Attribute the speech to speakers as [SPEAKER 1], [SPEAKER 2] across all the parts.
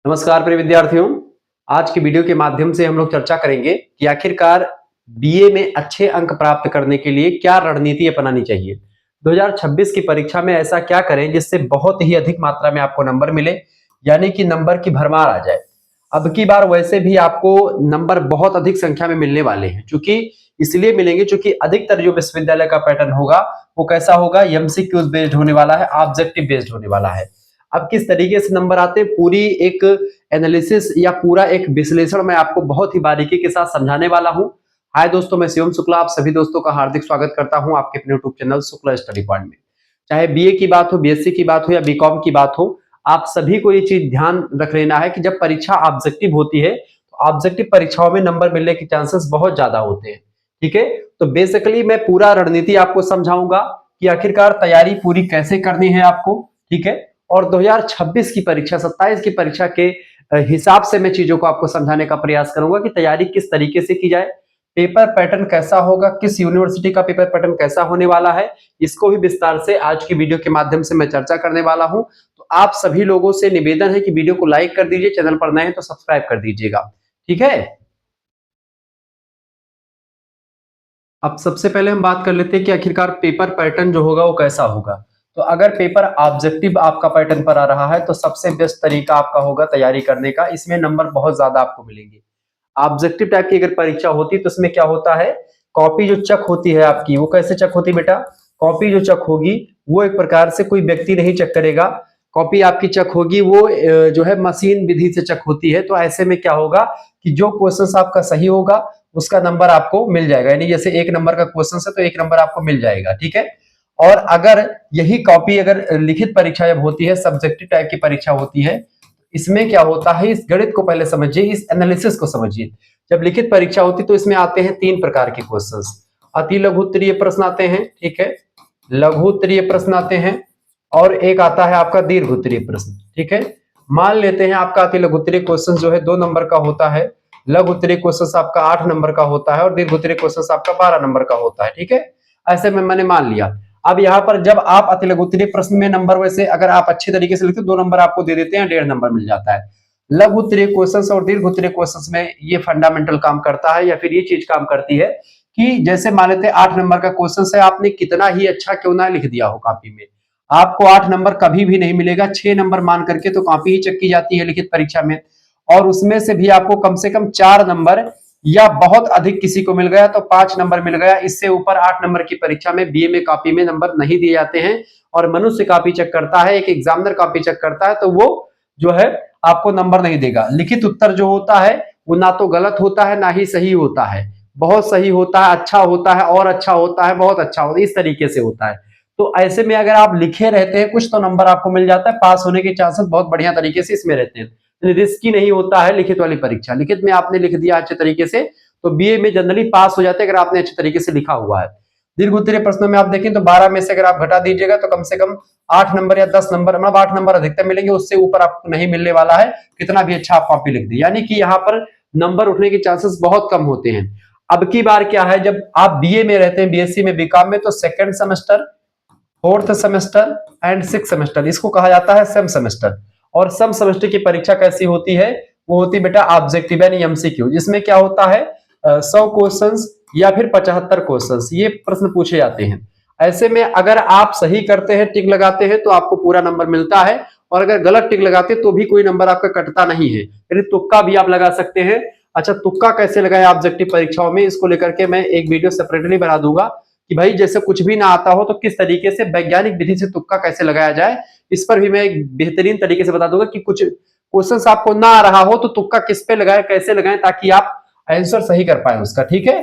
[SPEAKER 1] नमस्कार प्रिय विद्यार्थियों। आज की वीडियो के माध्यम से हम लोग चर्चा करेंगे कि आखिरकार बीए में अच्छे अंक प्राप्त करने के लिए क्या रणनीति अपनानी चाहिए। 2026 की परीक्षा में ऐसा क्या करें जिससे बहुत ही अधिक मात्रा में आपको नंबर मिले, यानी कि नंबर की भरमार आ जाए। अब की बार वैसे भी आपको नंबर बहुत अधिक संख्या में मिलने वाले हैं, चूंकि इसलिए मिलेंगे क्योंकि अधिकतर जो विश्वविद्यालय का पैटर्न होगा वो कैसा होगा, एमसीक्यूज बेस्ड होने वाला है, ऑब्जेक्टिव बेस्ड होने वाला है। अब किस तरीके से नंबर आते हैं, पूरी एक एनालिसिस या पूरा एक विश्लेषण मैं आपको बहुत ही बारीकी के साथ समझाने वाला हूं। हाय दोस्तों, मैं शिवम शुक्ला आप सभी दोस्तों का हार्दिक स्वागत करता हूं आपके अपने YouTube channel Shukla study point में। चाहे बीए की बात हो, बीएससी की बात हो या बीकॉम की बात हो, आप सभी को ये चीज ध्यान रख लेना है कि जब परीक्षा ऑब्जेक्टिव होती है तो ऑब्जेक्टिव परीक्षाओं में नंबर मिलने के चांसेस बहुत ज्यादा होते हैं। ठीक है, तो बेसिकली मैं पूरा रणनीति आपको समझाऊंगा कि आखिरकार तैयारी पूरी कैसे करनी है आपको। ठीक है, और 2026 की परीक्षा 27 की परीक्षा के हिसाब से मैं चीजों को आपको समझाने का प्रयास करूंगा कि तैयारी किस तरीके से की जाए, पेपर पैटर्न कैसा होगा, किस यूनिवर्सिटी का पेपर पैटर्न कैसा होने वाला है, इसको भी विस्तार से आज की वीडियो के माध्यम से मैं चर्चा करने वाला हूं। तो आप सभी लोगों से निवेदन है कि वीडियो को लाइक कर दीजिए, चैनल पर नए हैं तो सब्सक्राइब कर दीजिएगा। ठीक है, अब सबसे पहले हम बात कर लेते हैं कि आखिरकार पेपर पैटर्न जो होगा वो कैसा होगा। तो अगर पेपर ऑब्जेक्टिव आपका पैटर्न पर आ रहा है तो सबसे बेस्ट तरीका आपका होगा तैयारी करने का, इसमें नंबर बहुत ज्यादा आपको मिलेंगे। ऑब्जेक्टिव टाइप की अगर परीक्षा होती तो इसमें क्या होता है, कॉपी जो चेक होती है आपकी वो कैसे चेक होती है बेटा, कॉपी जो चेक होगी वो एक प्रकार से कोई व्यक्ति नहीं चेक करेगा, कॉपी आपकी चेक होगी वो जो है मशीन विधि से चेक होती है। तो ऐसे में क्या होगा कि जो क्वेश्चन आपका सही होगा उसका नंबर आपको मिल जाएगा, यानी जैसे 1 नंबर का क्वेश्चन है तो 1 नंबर आपको मिल जाएगा। ठीक है, और अगर यही कॉपी अगर लिखित परीक्षा जब होती है, सब्जेक्टिव टाइप की परीक्षा होती है, इसमें क्या होता है, इस गणित को पहले समझिए, इस एनालिसिस को समझिए। जब लिखित परीक्षा होती तो इसमें आते हैं 3 प्रकार के क्वेश्चंस। अति लघु उत्तरीय प्रश्न आते हैं, ठीक है, लघु उत्तरीय प्रश्न आते हैं, और एक आता है आपका दीर्घ उत्तरीय प्रश्न। ठीक है, मान लेते हैं आपका अति लघु उत्तरीय क्वेश्चन जो है 2 नंबर का होता है, लघु उत्तरीय क्वेश्चन आपका 8 नंबर का होता है और दीर्घ उत्तरीय क्वेश्चन आपका 12 नंबर का होता है। ठीक है, ऐसे में मैंने मान लिया। अब यहाँ पर जब आप अति लघु उत्तरीय प्रश्न में नंबर, वैसे अगर आप अच्छे तरीके से लिखते हो 2 नंबर आपको दे देते हैं, 1.5 नंबर मिल जाता है। लघु उत्तरीय क्वेश्चंस और दीर्घ उत्तरीय क्वेश्चंस में ये फंडामेंटल काम करता है, या फिर ये चीज काम करती है कि जैसे मान लेते हैं 8 नंबर का क्वेश्चन है, आपने कितना ही अच्छा क्यों ना लिख दिया हो कॉपी में, आपको 8 नंबर कभी भी नहीं मिलेगा। 6 नंबर मान करके तो कॉपी ही चेक की जाती है लिखित परीक्षा में, और उसमें से भी आपको कम से कम 4 नंबर, या बहुत अधिक किसी को मिल गया तो 5 नंबर मिल गया। इससे ऊपर 8 नंबर की परीक्षा में बीए में कॉपी में नंबर नहीं दिए जाते हैं, और मनुष्य कॉपी चेक करता है, एक एग्जामिनर कॉपी चेक करता है, तो वो जो है आपको नंबर नहीं देगा। लिखित उत्तर जो होता है वो ना तो गलत होता है ना ही सही होता है, बहुत सही होता है, अच्छा होता है, और अच्छा होता है, बहुत अच्छा होता है, इस तरीके से होता है। तो ऐसे में अगर आप लिखे रहते हैं कुछ तो नंबर आपको मिल जाता है, पास होने के चांसेस बहुत बढ़िया तरीके से इसमें रहते हैं। रिस्की नहीं होता है लिखित वाली परीक्षा, लिखित में आपने लिख दिया अच्छे तरीके से तो बीए में जनरली पास हो जाते हैं अगर आपने अच्छे तरीके से लिखा हुआ है। दीर्घ उत्तरीय प्रश्नों में आप देखें तो 12 में से अगर आप घटा दीजिएगा तो कम से कम 8 नंबर या 10 नंबर, मतलब 8 नंबर अधिकतम मिलेंगे, उससे ऊपर आपको नहीं मिलने वाला है, कितना भी अच्छा आप कॉपी लिख दी, यानी कि यहाँ पर नंबर उठने के चांसेस बहुत कम होते हैं। अब की बार क्या है, जब आप बीए में रहते हैं, बीएससी में, बीकॉम में, तो second semester, fourth semester and 6 semester, इसको कहा जाता है सेम सेमेस्टर। और सम सेमेस्टर की परीक्षा कैसी होती है, वो होती है बेटा ऑब्जेक्टिव यानी एमसीक्यू, जिसमें क्या होता है 100 क्वेश्चंस या फिर 75 क्वेश्चंस ये प्रश्न पूछे जाते हैं। ऐसे में अगर आप सही करते हैं, टिक लगाते हैं, तो आपको पूरा नंबर मिलता है, और अगर गलत टिक लगाते हैं तो भी कोई नंबर आपका कटता नहीं है, यानी तुक्का भी आप लगा सकते हैं। अच्छा, तुक्का कैसे लगाए ऑब्जेक्टिव परीक्षाओं में, इसको लेकर के मैं एक वीडियो सेपरेटली बना दूंगा कि भाई जैसे कुछ भी ना आता हो तो किस तरीके से वैज्ञानिक विधि से तुक्का कैसे लगाया जाए, इस पर भी मैं एक बेहतरीन तरीके से बता दूंगा कि कुछ क्वेश्चन आपको ना आ रहा हो तो तुक्का किस पे लगाए, कैसे लगाएं, ताकि आप आंसर सही कर पाए उसका। ठीक है,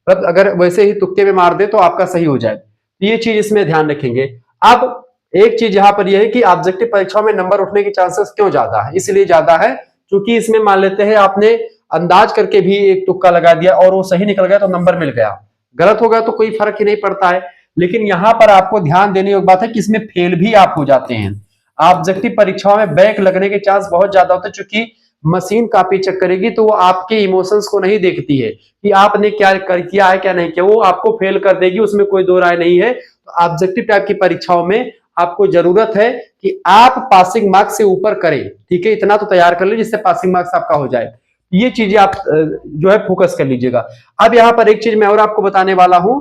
[SPEAKER 1] मतलब अगर वैसे ही तुक्के में मार दे तो आपका सही हो जाए, तो ये चीज इसमें ध्यान रखेंगे। अब एक चीज यहाँ पर यह है कि ऑब्जेक्टिव परीक्षाओं में नंबर उठने के चांसेस क्यों ज्यादा है, इसलिए ज्यादा है क्योंकि इसमें मान लेते हैं आपने अंदाज करके भी एक तुक्का लगा दिया और वो सही निकल गया तो नंबर मिल गया, गलत हो गया तो कोई फर्क ही नहीं पड़ता है। लेकिन यहां पर आपको ध्यान देने योग्य बात है कि इसमें फेल भी आप हो जाते हैं। ऑब्जेक्टिव परीक्षाओं में बैक लगने के चांस बहुत ज्यादा होते हैं, क्योंकि मशीन कॉपी चेक करेगी तो वो आपके इमोशंस को नहीं देखती है कि आपने क्या किया है क्या नहीं किया, वो आपको फेल कर देगी, उसमें कोई दो राय नहीं है। तो ऑब्जेक्टिव टाइप की परीक्षाओं में आपको जरूरत है कि आप पासिंग मार्क्स से ऊपर करें, ठीक है, इतना तो तैयार कर लीजिए जिससे पासिंग मार्क्स आपका हो जाए। ये चीजें आप जो है फोकस कर लीजिएगा। अब यहाँ पर एक चीज मैं और आपको बताने वाला हूं,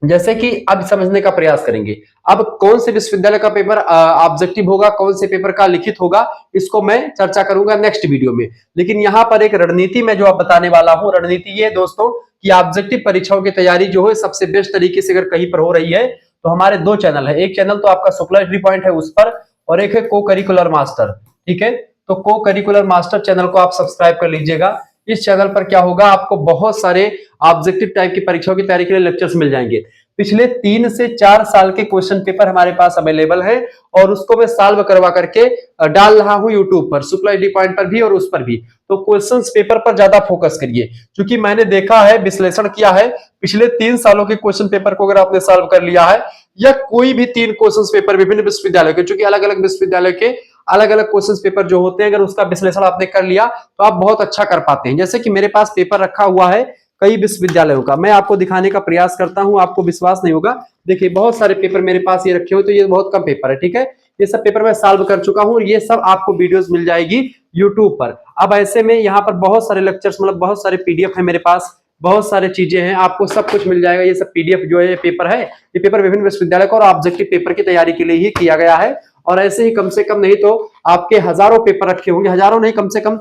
[SPEAKER 1] जैसे कि अब समझने का प्रयास करेंगे। अब कौन से विश्वविद्यालय का पेपर ऑब्जेक्टिव होगा, कौन से पेपर का लिखित होगा, इसको मैं चर्चा करूंगा नेक्स्ट वीडियो में। लेकिन यहाँ पर एक रणनीति मैं जो आप बताने वाला हूं, रणनीति ये दोस्तों कि ऑब्जेक्टिव परीक्षाओं की तैयारी जो है सबसे बेस्ट तरीके से अगर कहीं पर हो रही है तो हमारे दो चैनल है। एक चैनल तो आपका शुक्ला एंट्री पॉइंट है उस पर, और एक है को करिकुलर मास्टर, ठीक है। तो को करिकुलर मास्टर चैनल को आप सब्सक्राइब कर लीजिएगा। इस चैनल पर क्या होगा, आपको बहुत सारे ऑब्जेक्टिव टाइप की परीक्षाओं की तैयारी के लिए लेक्चर्स मिल जाएंगे। पिछले 3 से 4 साल के क्वेश्चन पेपर हमारे पास अवेलेबल है और उसको मैं सॉल्व करवा करके डाल रहा हूं यूट्यूब पर, शुक्ला एंट्री पॉइंट पर भी और उस पर भी। तो क्वेश्चंस पेपर पर ज्यादा फोकस करिए, क्योंकि मैंने देखा है, विश्लेषण किया है, पिछले 3 सालों के क्वेश्चन पेपर को अगर आपने सॉल्व कर लिया है, या कोई भी 3 क्वेश्चन पेपर विभिन्न विश्वविद्यालय के, चूंकि अलग अलग विश्वविद्यालय के अलग अलग क्वेश्चन पेपर जो होते हैं, अगर उसका विश्लेषण आपने कर लिया तो आप बहुत अच्छा कर पाते हैं। जैसे कि मेरे पास पेपर रखा हुआ है कई विश्वविद्यालयों का, मैं आपको दिखाने का प्रयास करता हूं, आपको विश्वास नहीं होगा। देखिए बहुत सारे पेपर मेरे पास ये रखे हुए, तो ये बहुत कम पेपर है, ठीक है। ये सब पेपर मैं सॉल्व कर चुका हूं, ये सब आपको वीडियोस मिल जाएगी यूट्यूब पर। अब ऐसे में यहाँ पर बहुत सारे लेक्चर्स, मतलब बहुत सारे पीडीएफ है मेरे पास, बहुत सारे चीजें हैं, आपको सब कुछ मिल जाएगा। ये सब पीडीएफ जो है, ये पेपर है, ये पेपर विभिन्न विश्वविद्यालय का और ऑब्जेक्टिव पेपर की तैयारी के लिए ही किया गया है। और ऐसे ही कम से कम नहीं तो आपके हजारों पेपर रखे होंगे, हजारों नहीं, कम से कम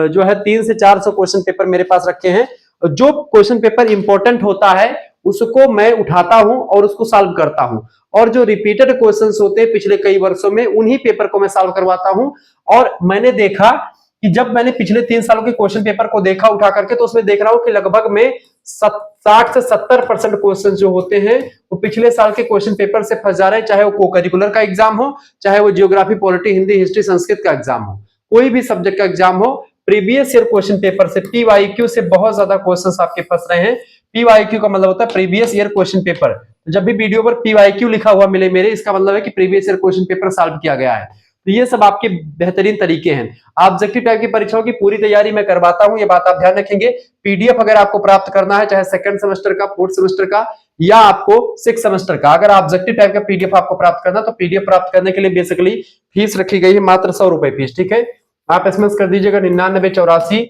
[SPEAKER 1] जो है 300 से 400 क्वेश्चन पेपर मेरे पास रखे हैं। जो क्वेश्चन पेपर इंपॉर्टेंट होता है उसको मैं उठाता हूं और उसको सॉल्व करता हूं, और जो रिपीटेड क्वेश्चंस होते हैं पिछले कई वर्षों में, उन्हीं पेपर को मैं सॉल्व करवाता हूं। और मैंने देखा कि जब मैंने पिछले 3 सालों के क्वेश्चन पेपर को देखा उठा करके, तो उसमें देख रहा हूं कि लगभग में 60 से 70% क्वेश्चन जो होते हैं वो पिछले साल के क्वेश्चन पेपर से फंस जा रहे हैं, चाहे वो को करिकुलर का एग्जाम हो, चाहे वो geography, polity, Hindi, history, Sanskrit का एग्जाम हो, कोई भी सब्जेक्ट का एग्जाम हो, प्रीवियस ईयर क्वेश्चन पेपर से, पीवाईक्यू से बहुत ज्यादा क्वेश्चंस आपके फंस रहे हैं। पीवाईक्यू का मतलब होता है प्रीवियस ईयर क्वेश्चन पेपर। जब भी वीडियो पर पीवाईक्यू लिखा हुआ मिले मेरे, इसका मतलब है कि previous year question paper solve किया गया है। तो ये सब आपके बेहतरीन तरीके हैं। ऑब्जेक्टिव टाइप की परीक्षाओं की पूरी तैयारी मैं करवाता हूं, ये बात आप ध्यान रखेंगे। पीडीएफ अगर आपको प्राप्त करना है, चाहे सेकंड सेमेस्टर का, फोर्थ सेमेस्टर का, या आपको 6 सेमेस्टर का, अगर ऑब्जेक्टिव टाइप का पीडीएफ आपको प्राप्त करना, तो पीडीएफ प्राप्त करने के लिए बेसिकली फीस रखी गई है मात्र 100 रुपए फीस, ठीक है। आप एसएमएस कर दीजिएगा 9984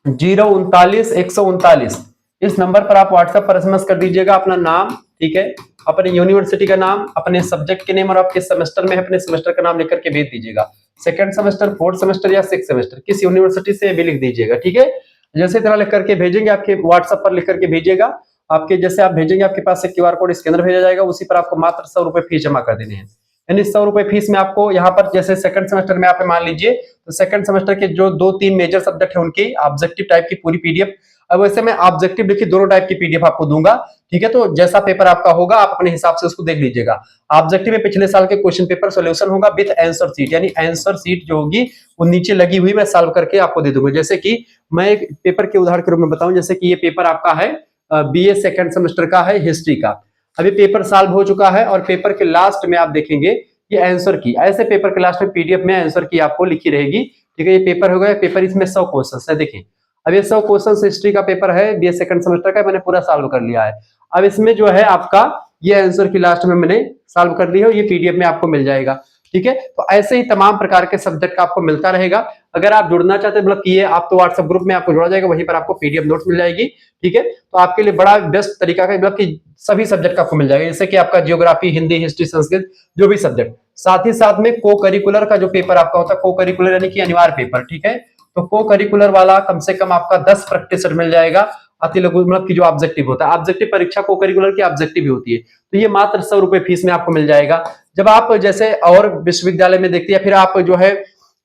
[SPEAKER 1] 039 139, इस नंबर पर आप व्हाट्सएप पर एसएमएस कर दीजिएगा अपना नाम, ठीक है, अपने यूनिवर्सिटी का नाम, अपने सब्जेक्ट के नेम, और आप किस सेमेस्टर में है अपने सेमेस्टर का नाम लेकर के भेज दीजिएगा। सेकंड सेमेस्टर, फोर्थ सेमेस्टर या 6 सेमेस्टर, किस यूनिवर्सिटी से भी लिख दीजिएगा, ठीक है। जैसे तरह लिख करके भेजेंगे, आपके व्हाट्सएप पर लिख करके भेजिएगा, आपके जैसे आप भेजेंगे आपके पास से क्यूआर कोड स्कैनर भेजा जाएगा, उसी पर आपको मात्र 100 रुपए फीस जमा कर देने हैं। यानी 100 रुपए फीस में आपको यहाँ पर, जैसे सेकंड सेमेस्टर में आप मान लीजिए, तो सेकंड सेमेस्टर के जो 2-3 मेजर सब्जेक्ट है उनकी ऑब्जेक्टिव टाइप की पूरी पीडीएफ, अब वैसे मैं ऑब्जेक्टिव लिखी दोनों टाइप की पीडीएफ आपको दूंगा, ठीक है। तो जैसा पेपर आपका होगा आप अपने हिसाब से उसको देख लीजिएगा। ऑब्जेक्टिव में पिछले साल के क्वेश्चन पेपर सॉल्यूशन होगा विद आंसर शीट, यानी आंसर शीट जो होगी वो नीचे लगी हुई मैं सॉल्व करके आपको दे दूंगा। जैसे कि मैं एक पेपर के उदाहरण के रूप में बताऊं, जैसे कि ये पेपर आपका है बीए सेकंड सेमेस्टर का है, हिस्ट्री का। अभी पेपर सॉल्व हो चुका है और पेपर के लास्ट में आप देखेंगे ये आंसर की, ऐसे पेपर के लास्ट में पीडीएफ में आंसर की आपको लिखी रहेगी, ठीक है। ये पेपर हो गया, पेपर इसमें 100 क्वेश्चन है, देखिए अब ये 100 क्वेश्चन हिस्ट्री का पेपर है, बीए सेकंड सेमेस्टर का, मैंने पूरा सॉल्व कर लिया है। अब इसमें जो है आपका ये आंसर की लास्ट में मैंने सॉल्व कर लिया है, ये पीडीएफ में आपको मिल जाएगा, ठीक है। तो ऐसे ही तमाम प्रकार के सब्जेक्ट का आपको मिलता रहेगा। अगर आप जुड़ना चाहते हैं, मतलब कि ये आप तो व्हाट्सएप ग्रुप में आपको जोड़ा जाएगा, वहीं पर आपको पीडीएफ नोट्स मिल जाएगी, ठीक है। तो आपके लिए बड़ा बेस्ट तरीका है, मतलब कि सभी सब्जेक्ट आपको मिल जाएगा, जैसे कि आपका जियोग्राफी, हिंदी, हिस्ट्री, संस्कृत, जो भी सब्जेक्ट। साथ ही साथ में को करिकुलर का जो पेपर आपका होता है, को करिकुलर यानी कि अनिवार्य पेपर, ठीक है। तो को करिकुलर वाला कम से कम आपका 10 प्रैक्टिस सेट मिल जाएगा, अति लघु, मतलब कि जो ऑब्जेक्टिव होता है, ऑब्जेक्टिव परीक्षा को करिकुलर की ऑब्जेक्टिव भी होती है। तो ये मात्र 100 रुपए फीस में आपको मिल जाएगा। जब आप जैसे और विश्वविद्यालय में देखते हैं, फिर आप जो है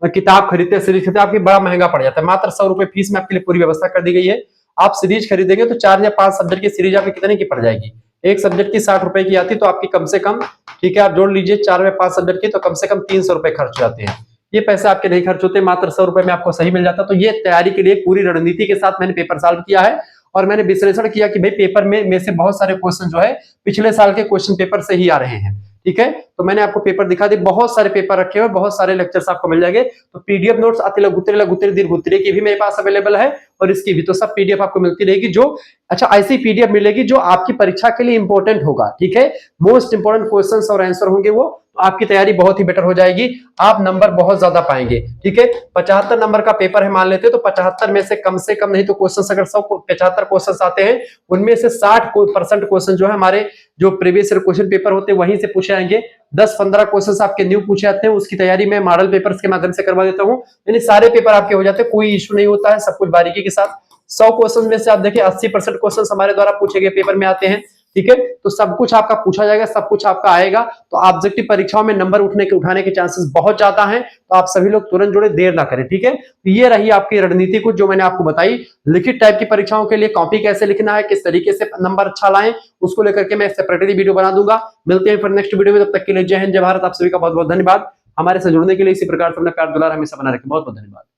[SPEAKER 1] किताब खरीदते, सीरीज खरीदते, आपकी बड़ा महंगा पड़ जाता है। मात्र 100 रुपए फीस में आपके लिए पूरी व्यवस्था कर दी गई है। आप सीरीज खरीदेंगे तो 4 या 5 सब्जेक्ट की सीरीज आपकी कितने की पड़ जाएगी, एक सब्जेक्ट की 60 रुपए की आती है, तो आपकी कम से कम, ठीक है, आप जोड़ लीजिए 4 या 5 सब्जेक्ट की, तो कम से कम 300 रुपए खर्च हो जाते हैं। ये पैसे आपके नहीं खर्च होते, मात्र 100 रुपए में आपको सही मिल जाता है। तो ये तैयारी के लिए पूरी रणनीति के साथ मैंने पेपर सॉल्व किया है, और मैंने विश्लेषण किया कि भाई पेपर में से बहुत सारे क्वेश्चन जो है पिछले साल के क्वेश्चन पेपर से ही आ रहे हैं, ठीक है। तो मैंने आपको पेपर दिखा दिए, बहुत सारे पेपर रखे हुए, बहुत सारे लेक्चर्स आपको मिल जाएंगे। तो पीडीएफ नोट्स अतिल गुत्रे गुत्रे दीर गुत्रे की भी मेरे पास अवेलेबल है और इसकी भी, तो सब पीडीएफ आपको मिलती रहेगी। जो अच्छा ऐसी पीडीएफ मिलेगी जो आपकी परीक्षा के लिए इंपॉर्टेंट होगा, ठीक है। मोस्ट इंपॉर्टेंट क्वेश्चंस और आंसर होंगे वो, तो आपकी तैयारी बहुत ही बेटर हो जाएगी, आप नंबर बहुत ज्यादा पाएंगे, ठीक है। 75 नंबर का पेपर है मान लेते हैं, तो 75 में से कम नहीं तो क्वेश्चन, अगर 75 क्वेश्चन आते हैं, उनमें से 60% क्वेश्चन जो है हमारे जो प्रीवियस क्वेश्चन पेपर होते हैं वहीं से पूछे आएंगे। 10-15 क्वेश्चंस आपके न्यू पूछे जाते हैं, उसकी तैयारी मैं मॉडल पेपर्स के माध्यम से करवा देता हूं, यानी सारे पेपर आपके हो जाते हैं, कोई इश्यू नहीं होता है, सब कुछ बारीकी के साथ। 100 क्वेश्चन में से आप देखिए 80% क्वेश्चन हमारे द्वारा पूछे गए पेपर में आते हैं, ठीक है। तो सब कुछ आपका पूछा जाएगा, सब कुछ आपका आएगा, तो ऑब्जेक्टिव परीक्षाओं में नंबर उठाने के चांसेस बहुत ज्यादा हैं। तो आप सभी लोग तुरंत जुड़े, देर ना करें, ठीक है। तो ये रही आपकी रणनीति कुछ जो मैंने आपको बताई। लिखित टाइप की परीक्षाओं के लिए कॉपी कैसे लिखना है, किस तरीके से नंबर अच्छा लाएं, उसको लेकर के मैं सेपरेटली वीडियो बना दूंगा। मिलते हैं फिर नेक्स्ट वीडियो में, तब तक के लिए जय हिंद जय भारत। आप सभी का बहुत बहुत धन्यवाद। हमारे से जुड़ने के लिए, इसी प्रकार से अपना प्यार दुलार हमेशा बना रखें। बहुत बहुत धन्यवाद।